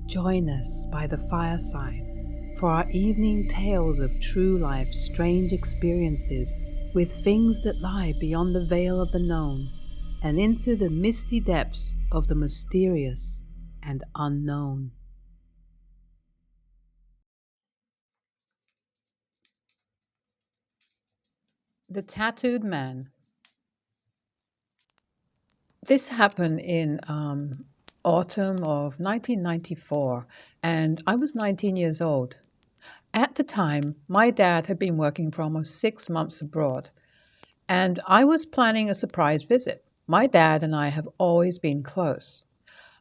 Join us by the fireside for our evening tales of true life's strange experiences with things that lie beyond the veil of the known and into the misty depths of the mysterious and unknown. The Tattooed Man. This happened in autumn of 1994, and I was 19 years old. At the time, my dad had been working for almost 6 months abroad, and I was planning a surprise visit. My dad and I have always been close.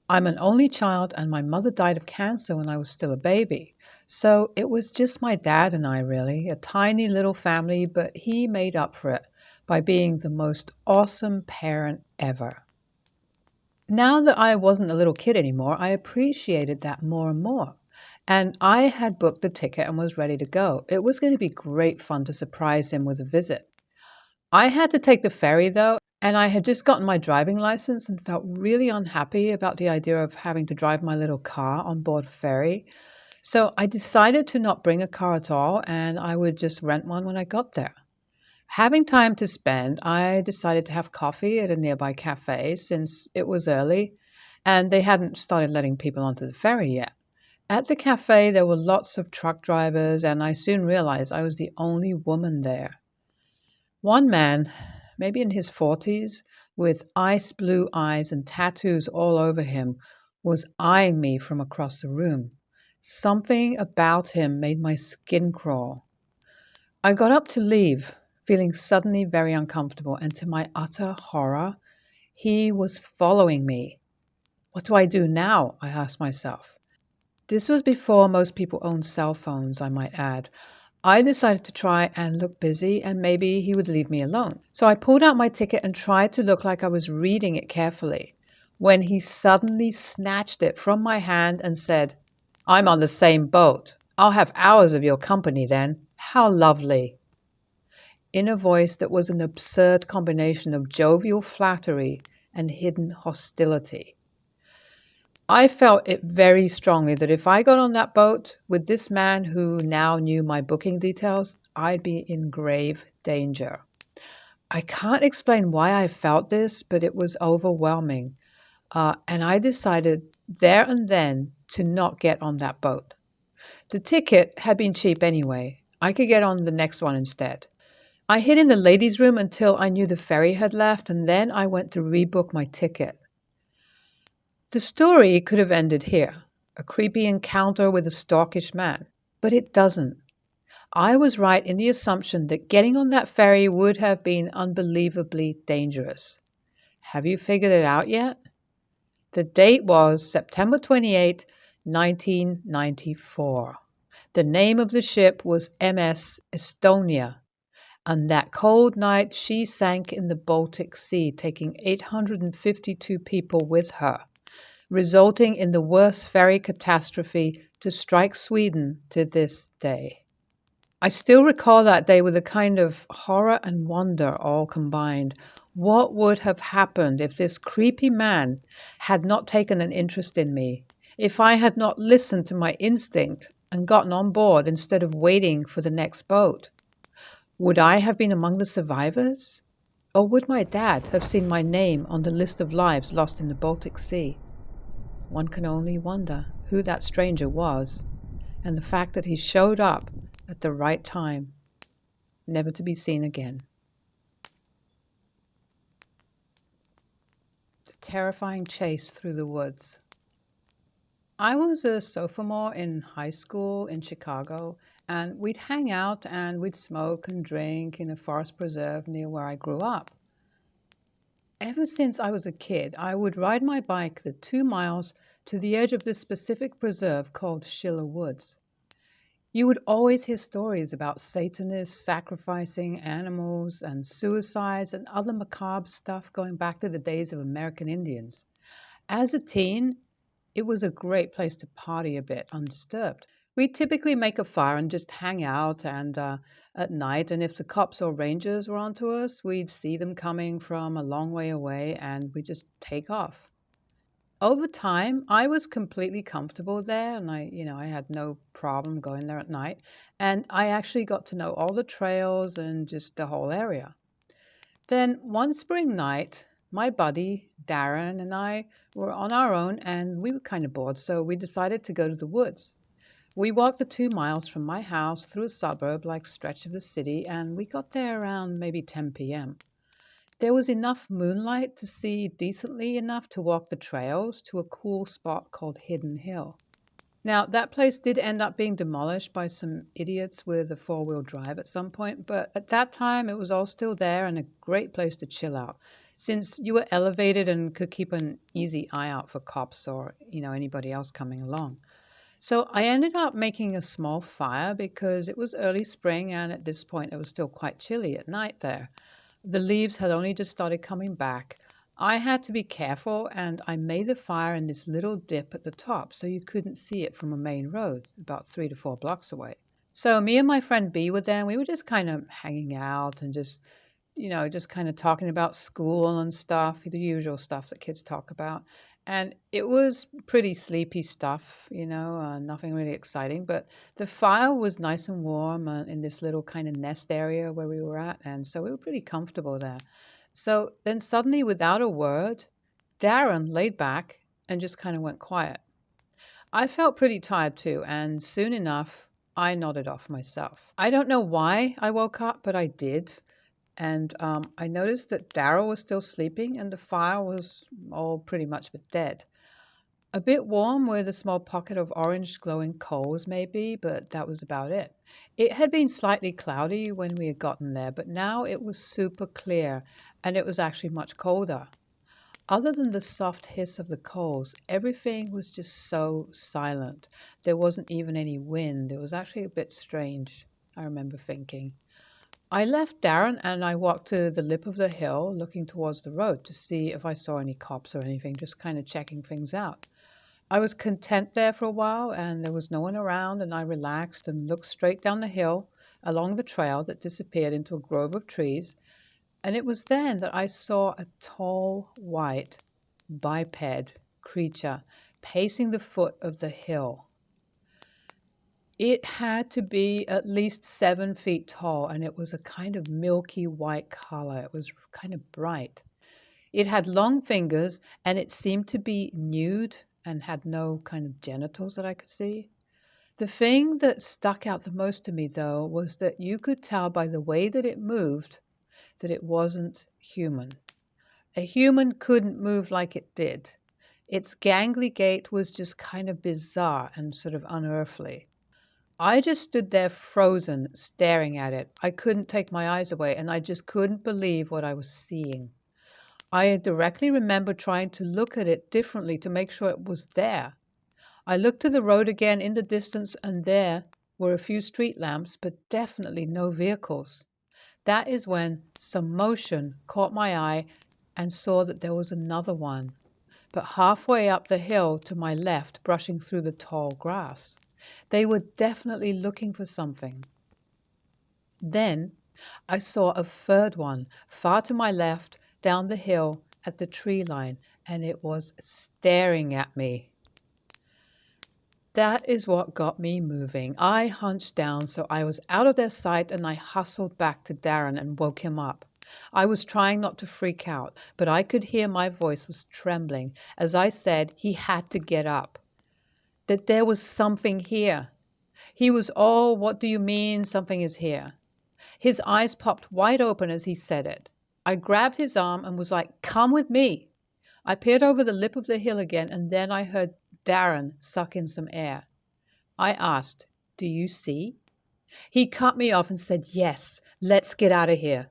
I'm an only child, and my mother died of cancer when I was still a baby. So it was just my dad and I, really, a tiny little family, but he made up for it by being the most awesome parent ever. Now that I wasn't a little kid anymore, I appreciated that more and more. And I had booked the ticket and was ready to go. It was going to be great fun to surprise him with a visit. I had to take the ferry though, and I had just gotten my driving license and felt really unhappy about the idea of having to drive my little car on board a ferry. So I decided to not bring a car at all and I would just rent one when I got there. Having time to spend, I decided to have coffee at a nearby cafe since it was early and they hadn't started letting people onto the ferry yet. At the cafe, there were lots of truck drivers, and I soon realized I was the only woman there. One man, maybe in his 40s, with ice blue eyes and tattoos all over him, was eyeing me from across the room. Something about him made my skin crawl. I got up to leave, feeling suddenly very uncomfortable, and to my utter horror, he was following me. What do I do now? I asked myself. This was before most people owned cell phones, I might add. I decided to try and look busy and maybe he would leave me alone. So I pulled out my ticket and tried to look like I was reading it carefully when he suddenly snatched it from my hand and said, "I'm on the same boat. I'll have hours of your company then. How lovely." In a voice that was an absurd combination of jovial flattery and hidden hostility. I felt it very strongly that if I got on that boat with this man who now knew my booking details, I'd be in grave danger. I can't explain why I felt this, but it was overwhelming. And I decided there and then to not get on that boat. The ticket had been cheap anyway. I could get on the next one instead. I hid in the ladies' room until I knew the ferry had left, and then I went to rebook my ticket. The story could have ended here, a creepy encounter with a stalkish man, but it doesn't. I was right in the assumption that getting on that ferry would have been unbelievably dangerous. Have you figured it out yet? The date was September 28, 1994. The name of the ship was MS Estonia, and that cold night she sank in the Baltic Sea, taking 852 people with her, resulting in the worst ferry catastrophe to strike Sweden to this day. I still recall that day with a kind of horror and wonder all combined. What would have happened if this creepy man had not taken an interest in me? If I had not listened to my instinct and gotten on board instead of waiting for the next boat? Would I have been among the survivors? Or would my dad have seen my name on the list of lives lost in the Baltic Sea? One can only wonder who that stranger was, and the fact that he showed up at the right time, never to be seen again. The terrifying chase through the woods. I was a sophomore in high school in Chicago, and we'd hang out and we'd smoke and drink in a forest preserve near where I grew up. Ever since I was a kid, I would ride my bike the 2 miles to the edge of this specific preserve called Schiller Woods. You would always hear stories about Satanists sacrificing animals and suicides and other macabre stuff going back to the days of American Indians. As a teen, it was a great place to party a bit undisturbed. We'd typically make a fire and just hang out and at night, and if the cops or rangers were onto us, we'd see them coming from a long way away and we'd just take off. Over time, I was completely comfortable there and I had no problem going there at night. And I actually got to know all the trails and just the whole area. Then one spring night, my buddy Darren and I were on our own and we were kind of bored, so we decided to go to the woods. We walked the 2 miles from my house through a suburb like stretch of the city, and we got there around maybe 10 p.m. There was enough moonlight to see decently enough to walk the trails to a cool spot called Hidden Hill. Now, that place did end up being demolished by some idiots with a four-wheel drive at some point, but at that time it was all still there and a great place to chill out, since you were elevated and could keep an easy eye out for cops or, anybody else coming along. So I ended up making a small fire because it was early spring and at this point it was still quite chilly at night there. The leaves had only just started coming back. I had to be careful, and I made the fire in this little dip at the top so you couldn't see it from a main road about 3 to 4 blocks away. So me and my friend B were there, and we were just kind of hanging out and just kind of talking about school and stuff, the usual stuff that kids talk about. And it was pretty sleepy stuff, nothing really exciting. But the fire was nice and warm in this little kind of nest area where we were at. And so we were pretty comfortable there. So then suddenly, without a word, Darren laid back and just kind of went quiet. I felt pretty tired too. And soon enough, I nodded off myself. I don't know why I woke up, but I did. And I noticed that Daryl was still sleeping and the fire was all pretty much but dead. A bit warm with a small pocket of orange glowing coals, maybe, but that was about it. It had been slightly cloudy when we had gotten there, but now it was super clear and it was actually much colder. Other than the soft hiss of the coals, everything was just so silent. There wasn't even any wind. It was actually a bit strange, I remember thinking. I left Darren and I walked to the lip of the hill, looking towards the road to see if I saw any cops or anything, just kind of checking things out. I was content there for a while and there was no one around, and I relaxed and looked straight down the hill along the trail that disappeared into a grove of trees. And it was then that I saw a tall, white, biped creature pacing the foot of the hill. It had to be at least 7 feet tall, and it was a kind of milky white color. It was kind of bright. It had long fingers, and it seemed to be nude and had no kind of genitals that I could see. The thing that stuck out the most to me, though, was that you could tell by the way that it moved that it wasn't human. A human couldn't move like it did. Its gangly gait was just kind of bizarre and sort of unearthly. I just stood there frozen, staring at it. I couldn't take my eyes away, and I just couldn't believe what I was seeing. I directly remember trying to look at it differently to make sure it was there. I looked to the road again in the distance, and there were a few street lamps, but definitely no vehicles. That is when some motion caught my eye and saw that there was another one, but halfway up the hill to my left, brushing through the tall grass. They were definitely looking for something. Then I saw a third one far to my left down the hill at the tree line, and it was staring at me. That is what got me moving. I hunched down so I was out of their sight, and I hustled back to Darren and woke him up. I was trying not to freak out, but I could hear my voice was trembling as I said he had to get up, that there was something here. He was all, "What do you mean something is here?" His eyes popped wide open as he said it. I grabbed his arm and was like, "Come with me." I peered over the lip of the hill again, and then I heard Darren suck in some air. I asked, "Do you see?" He cut me off and said, "Yes, let's get out of here."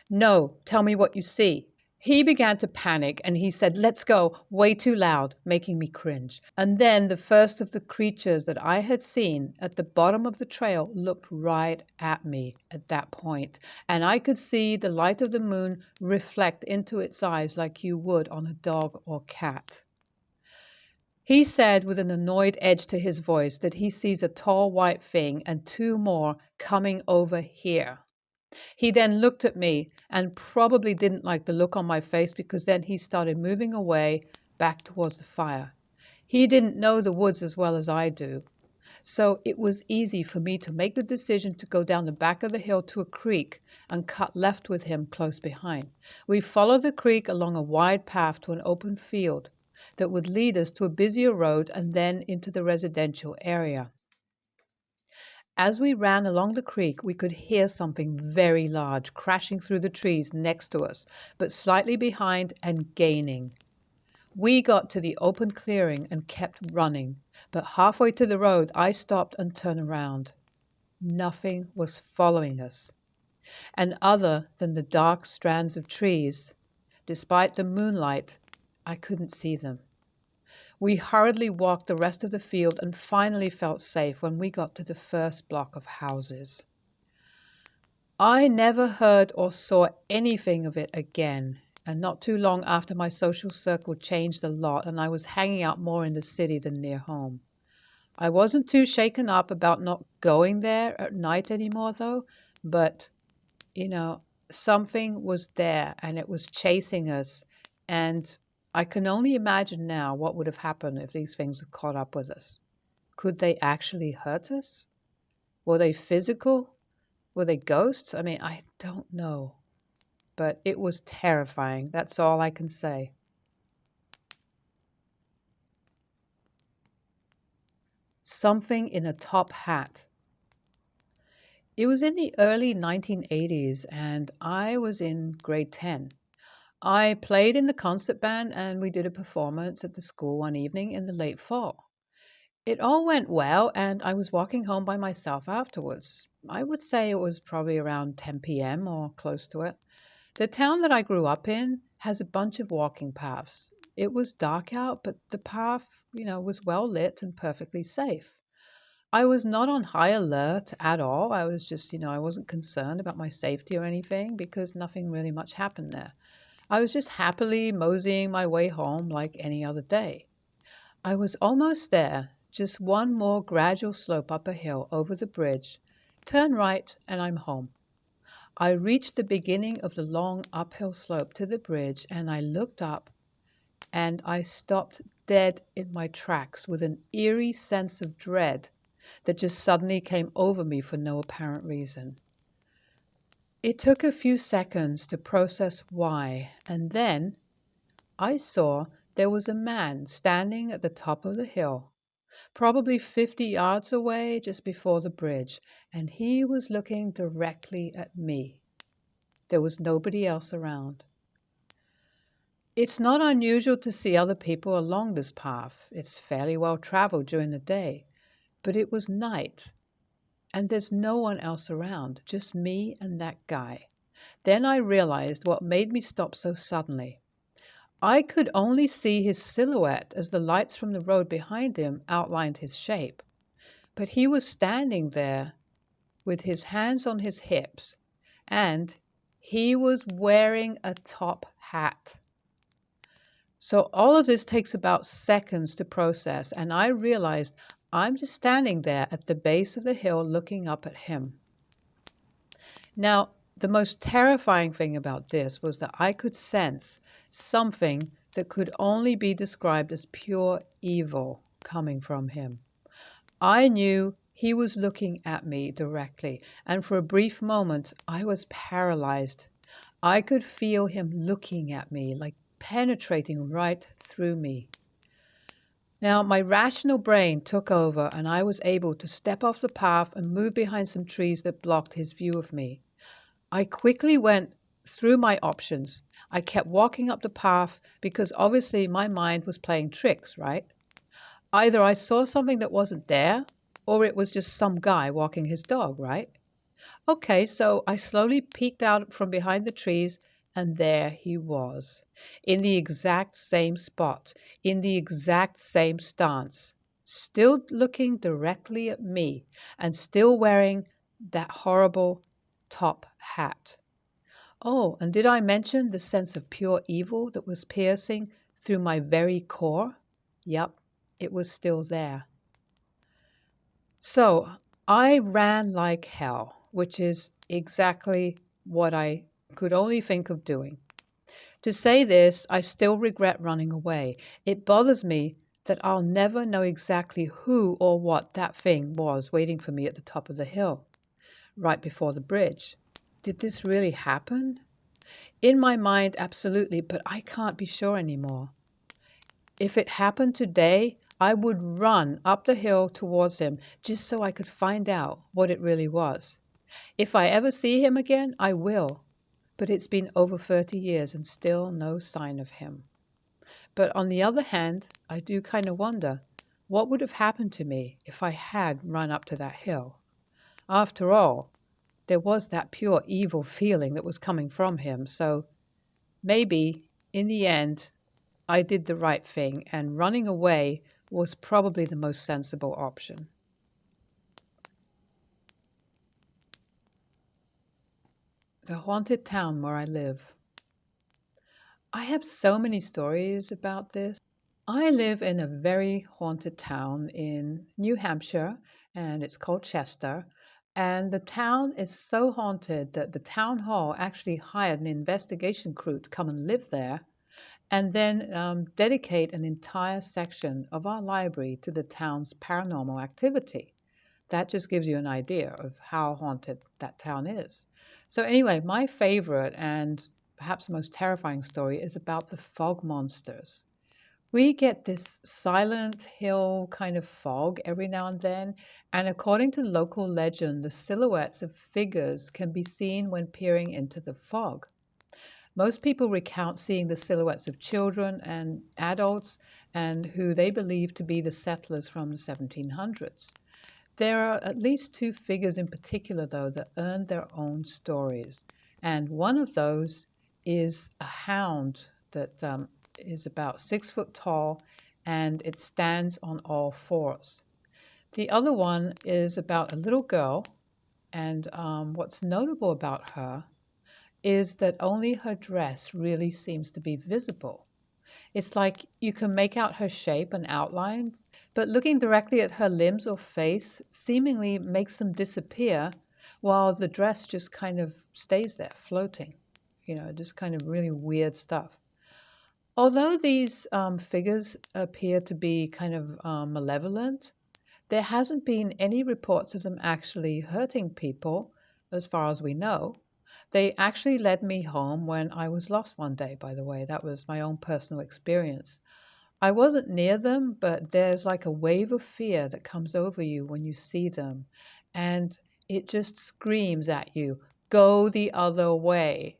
"No, tell me what you see." He began to panic and he said, "Let's go," way too loud, making me cringe. And then the first of the creatures that I had seen at the bottom of the trail looked right at me at that point, and I could see the light of the moon reflect into its eyes like you would on a dog or cat. He said with an annoyed edge to his voice that he sees a tall white thing and two more coming over here. He then looked at me and probably didn't like the look on my face because then he started moving away back towards the fire. He didn't know the woods as well as I do, so it was easy for me to make the decision to go down the back of the hill to a creek and cut left with him close behind. We followed the creek along a wide path to an open field that would lead us to a busier road and then into the residential area. As we ran along the creek, we could hear something very large crashing through the trees next to us, but slightly behind and gaining. We got to the open clearing and kept running, but halfway to the road, I stopped and turned around. Nothing was following us, and other than the dark strands of trees, despite the moonlight, I couldn't see them. We hurriedly walked the rest of the field and finally felt safe when we got to the first block of houses. I never heard or saw anything of it again, and not too long after my social circle changed a lot and I was hanging out more in the city than near home. I wasn't too shaken up about not going there at night anymore, though, but, you know, something was there and it was chasing us, and I can only imagine now what would have happened if these things had caught up with us. Could they actually hurt us? Were they physical? Were they ghosts? I mean, I don't know. But it was terrifying. That's all I can say. Something in a top hat. It was in the early 1980s, and I was in grade 10. I played in the concert band, and we did a performance at the school one evening in the late fall. It all went well, and I was walking home by myself afterwards. I would say it was probably around 10 p.m. or close to it. The town that I grew up in has a bunch of walking paths. It was dark out, but the path, was well lit and perfectly safe. I was not on high alert at all. I was just, I wasn't concerned about my safety or anything because nothing really much happened there. I was just happily moseying my way home like any other day. I was almost there, just one more gradual slope up a hill over the bridge. Turn right, and I'm home. I reached the beginning of the long uphill slope to the bridge, and I looked up, and I stopped dead in my tracks with an eerie sense of dread that just suddenly came over me for no apparent reason. It took a few seconds to process why, and then I saw there was a man standing at the top of the hill, probably 50 yards away just before the bridge, and he was looking directly at me. There was nobody else around. It's not unusual to see other people along this path. It's fairly well traveled during the day, but it was night, and there's no one else around, just me and that guy. Then I realized what made me stop so suddenly. I could only see his silhouette as the lights from the road behind him outlined his shape, but he was standing there with his hands on his hips, and he was wearing a top hat. So all of this takes about seconds to process, and I realized I'm just standing there at the base of the hill looking up at him. Now, the most terrifying thing about this was that I could sense something that could only be described as pure evil coming from him. I knew he was looking at me directly, and for a brief moment I was paralyzed. I could feel him looking at me, like penetrating right through me. Now, my rational brain took over, and I was able to step off the path and move behind some trees that blocked his view of me. I quickly went through my options. I kept walking up the path because obviously my mind was playing tricks, right? Either I saw something that wasn't there, or it was just some guy walking his dog, right? Okay, so I slowly peeked out from behind the trees, and there he was, in the exact same spot, in the exact same stance, still looking directly at me, and still wearing that horrible top hat. Oh, and did I mention the sense of pure evil that was piercing through my very core? Yep, it was still there. So I ran like hell, which is exactly what I could only think of doing. To say this, I still regret running away. It bothers me that I'll never know exactly who or what that thing was waiting for me at the top of the hill, right before the bridge. Did this really happen? In my mind, absolutely, but I can't be sure anymore. If it happened today, I would run up the hill towards him just so I could find out what it really was. If I ever see him again, I will. But it's been over 30 years and still no sign of him. But on the other hand, I do kind of wonder what would have happened to me if I had run up to that hill. After all, there was that pure evil feeling that was coming from him, so maybe in the end I did the right thing and running away was probably the most sensible option. The haunted town where I live. I have so many stories about this. I live in a very haunted town in New Hampshire, and it's called Chester. And the town is so haunted that the town hall actually hired an investigation crew to come and live there and then dedicate an entire section of our library to the town's paranormal activity. That just gives you an idea of how haunted that town is. So, anyway, my favorite and perhaps most terrifying story is about the fog monsters. We get this silent hill kind of fog every now and then, and according to local legend, the silhouettes of figures can be seen when peering into the fog. Most people recount seeing the silhouettes of children and adults and who they believe to be the settlers from the 1700s. There are at least two figures in particular, though, that earned their own stories. And one of those is a hound that is about 6 foot tall and it stands on all fours. The other one is about a little girl, and what's notable about her is that only her dress really seems to be visible. It's like you can make out her shape and outline, but looking directly at her limbs or face seemingly makes them disappear while the dress just kind of stays there floating. Just kind of really weird stuff. Although these figures appear to be kind of malevolent, there hasn't been any reports of them actually hurting people, as far as we know. They actually led me home when I was lost one day, by the way. That was my own personal experience. I wasn't near them, but there's like a wave of fear that comes over you when you see them. And it just screams at you, go the other way.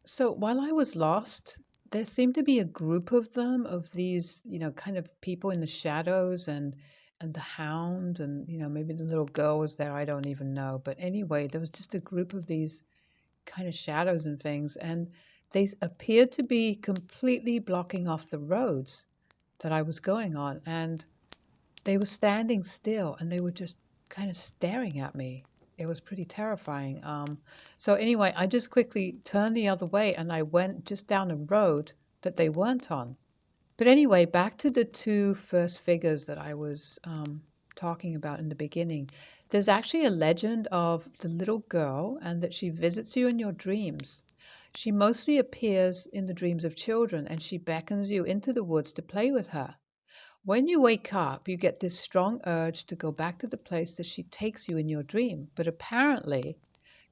So while I was lost, there seemed to be a group of them, of these, kind of people in the shadows and the hound and, maybe the little girl was there. I don't even know. But anyway, there was just a group of these kind of shadows and things. And they appeared to be completely blocking off the roads that I was going on. And they were standing still and they were just kind of staring at me. It was pretty terrifying. So, anyway, I just quickly turned the other way and I went just down a road that they weren't on. But anyway, back to the two first figures that I was talking about in the beginning. There's actually a legend of the little girl and that she visits you in your dreams. She mostly appears in the dreams of children and she beckons you into the woods to play with her. When you wake up, you get this strong urge to go back to the place that she takes you in your dream. But apparently,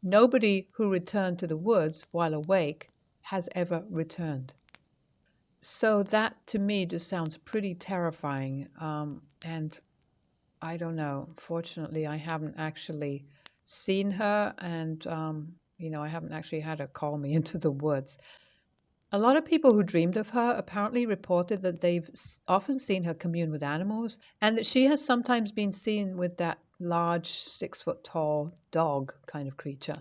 nobody who returned to the woods while awake has ever returned. So that to me just sounds pretty terrifying. And I don't know. Fortunately, I haven't actually seen her, and I haven't actually had her call me into the woods. A lot of people who dreamed of her apparently reported that they've often seen her commune with animals and that she has sometimes been seen with that large 6 foot tall dog kind of creature.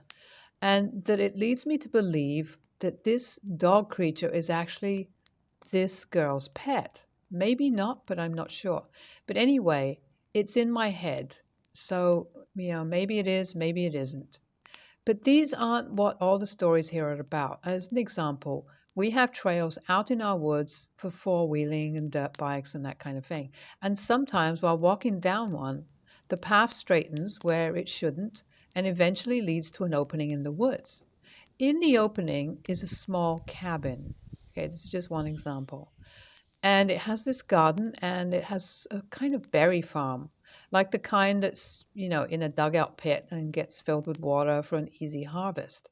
And that it leads me to believe that this dog creature is actually this girl's pet. Maybe not, but I'm not sure. But anyway, it's in my head. So, maybe it is, maybe it isn't. But these aren't what all the stories here are about. As an example, we have trails out in our woods for four-wheeling and dirt bikes and that kind of thing. And sometimes while walking down one, the path straightens where it shouldn't and eventually leads to an opening in the woods. In the opening is a small cabin. Okay, this is just one example. And it has this garden and it has a kind of berry farm, like the kind that's, in a dugout pit and gets filled with water for an easy harvest.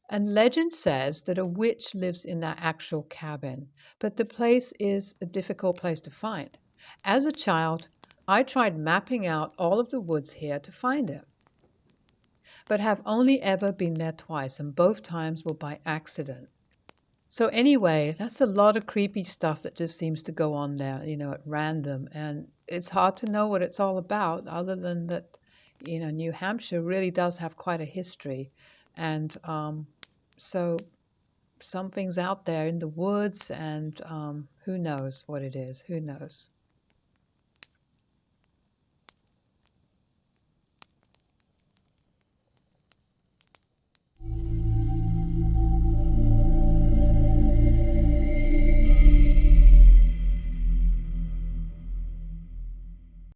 And legend says that a witch lives in that actual cabin, but the place is a difficult place to find. As a child, I tried mapping out all of the woods here to find it, but have only ever been there twice, and both times were by accident. So anyway, that's a lot of creepy stuff that just seems to go on there, at random, and it's hard to know what it's all about, other than that, New Hampshire really does have quite a history, and so something's out there in the woods, and who knows what it is? Who knows?